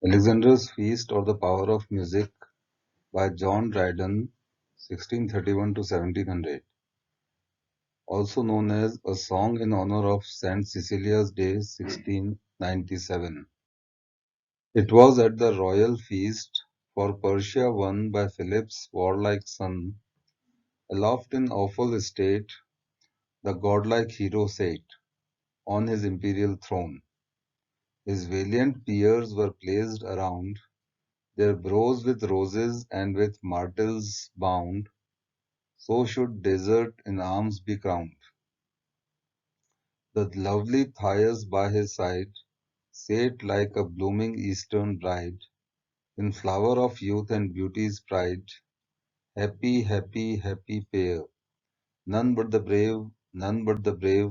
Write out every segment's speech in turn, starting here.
Alexander's Feast or the Power of Music by John Dryden (1631 to 1700), also known as A Song in Honor of Saint Cecilia's Day 1697. It was at the royal feast for Persia won by Philip's warlike son. Aloft in awful estate, the godlike hero sate on his imperial throne. His valiant peers were placed around, their brows with roses and with myrtles bound. So should desert in arms be crowned. The lovely Thais by his side sate like a blooming eastern bride, in flower of youth and beauty's pride. Happy, happy, happy pair! None but the brave, none but the brave,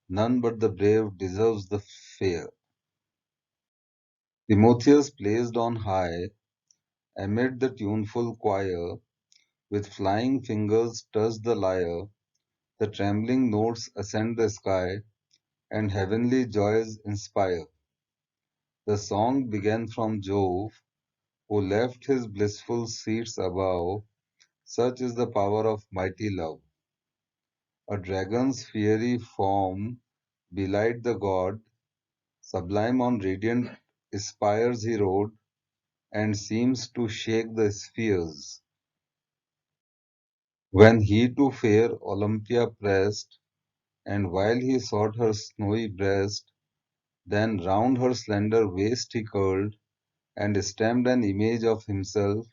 none but the brave deserves the fair. Timotheus placed on high, amid the tuneful choir, with flying fingers touched the lyre. The trembling notes ascend the sky, and heavenly joys inspire. The song began from Jove, who left his blissful seats above. Such is the power of mighty love. A dragon's fiery form belied the god, sublime on radiant spires he rode, and seems to shake the spheres. When he to fair Olympia pressed, and while he sought her snowy breast, then round her slender waist he curled, and stamped an image of himself,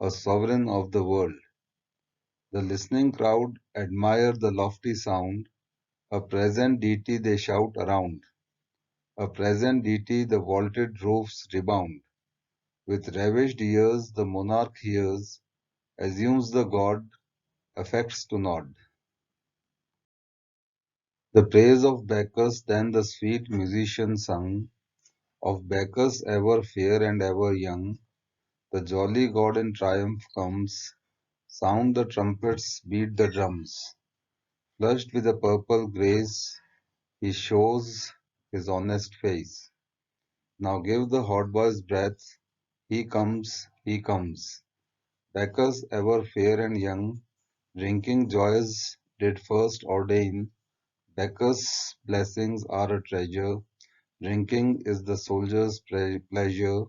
a sovereign of the world. The listening crowd admire the lofty sound, a present deity they shout around. A present deity the vaulted roofs rebound. With ravished ears the monarch hears, assumes the god, affects to nod. The praise of Bacchus then the sweet musician sung, of Bacchus ever fair and ever young. The jolly god in triumph comes, sound the trumpets, beat the drums. Flushed with a purple grace, he shows his honest face. Now give the hot boy's breath, he comes, he comes. Bacchus, ever fair and young, drinking joys did first ordain. Bacchus' blessings are a treasure, drinking is the soldier's pleasure.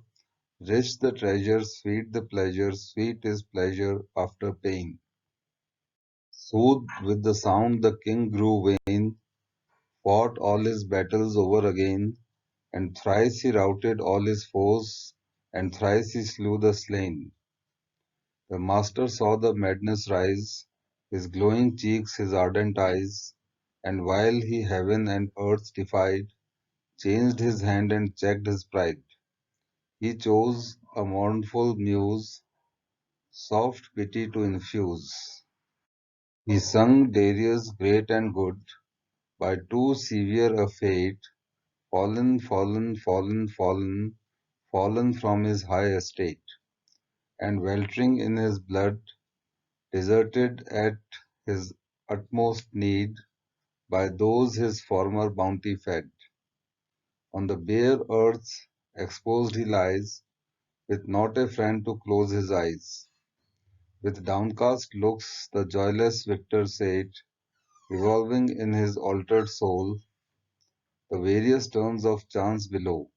Rich the treasure, sweet the pleasure, sweet is pleasure after pain. Soothed with the sound the king grew vain, fought all his battles over again, and thrice he routed all his foes, and thrice he slew the slain. The master saw the madness rise, his glowing cheeks, his ardent eyes, and while he heaven and earth defied, changed his hand and checked his pride. He chose a mournful muse, soft pity to infuse. He sung Darius great and good, by too severe a fate, fallen, fallen, fallen, fallen, fallen from his high estate, and weltering in his blood, deserted at his utmost need by those his former bounty fed. On the bare earth exposed he lies, with not a friend to close his eyes. With downcast looks the joyless victor sate, revolving in his altered soul the various turns of chance below,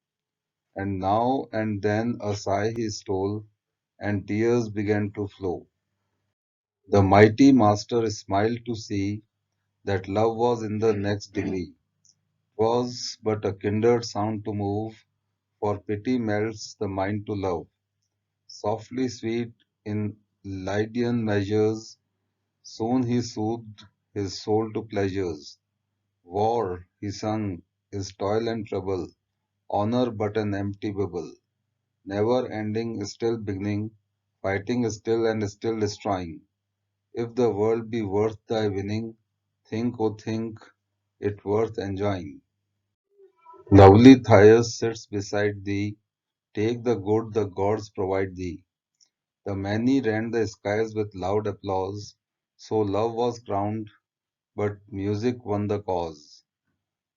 and now and then a sigh he stole, and tears began to flow. The mighty master smiled to see that love was in the next degree. 'Twas but a kindred sound to move, for pity melts the mind to love. Softly sweet in Lydian measures, soon he soothed his soul to pleasures. War, he sung, is toil and trouble, honor but an empty bubble, never ending, still beginning, fighting still and still destroying. If the world be worth thy winning, think, oh think, it worth enjoying. Lovely Thais sits beside thee, take the good the gods provide thee. The many rend the skies with loud applause, so love was crowned, but music won the cause.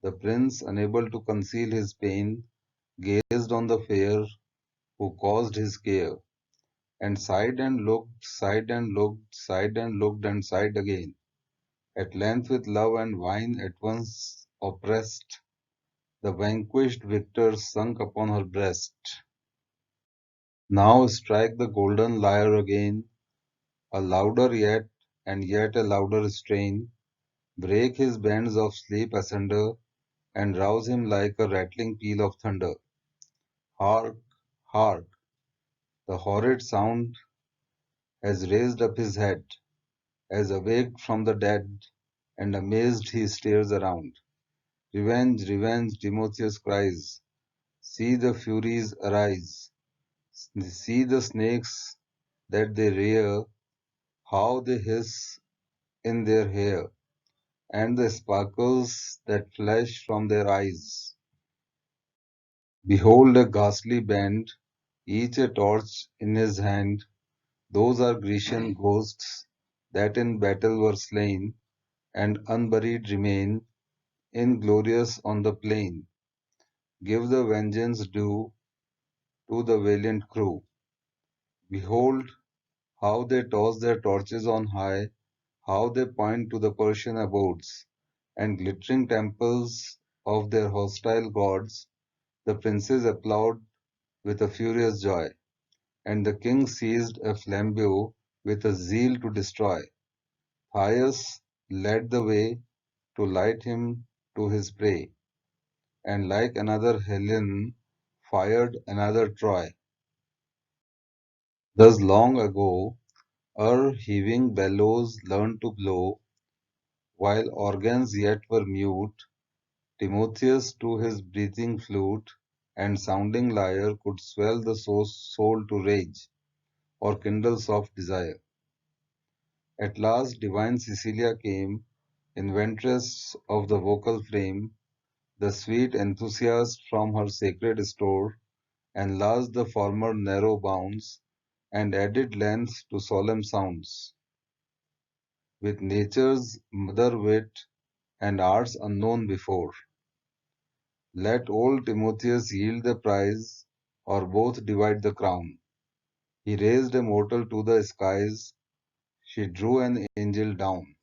The prince, unable to conceal his pain, gazed on the fair who caused his care, and sighed and looked, sighed and looked, sighed and looked, and sighed again. At length with love and wine at once oppressed, the vanquished victor sunk upon her breast. Now strike the golden lyre again, a louder yet, and yet a louder strain, break his bands of sleep asunder, and rouse him like a rattling peal of thunder. Hark, hark! The horrid sound has raised up his head, as awaked from the dead, and amazed he stares around. Revenge, revenge, Timotheus cries. See the furies arise. See the snakes that they rear, how they hiss in their hair, and the sparkles that flash from their eyes. Behold a ghastly band, each a torch in his hand. Those are Grecian ghosts that in battle were slain, and unburied remain, inglorious on the plain. Give the vengeance due to the valiant crew. Behold how they toss their torches on high, how they point to the Persian abodes, and glittering temples of their hostile gods. The princes applaud with a furious joy, and the king seized a flambeau with a zeal to destroy. Thias led the way to light him to his prey, and like another Helen fired another Troy. Thus long ago, ere heaving bellows learned to blow, while organs yet were mute, Timotheus to his breathing flute and sounding lyre could swell the soul to rage, or kindle soft desire. At last divine Cecilia came, inventress of the vocal frame, the sweet enthusiast from her sacred store, enlarged the former narrow bounds, and added length to solemn sounds. With nature's mother wit and arts unknown before, let old Timotheus yield the prize, or both divide the crown. He raised a mortal to the skies, she drew an angel down.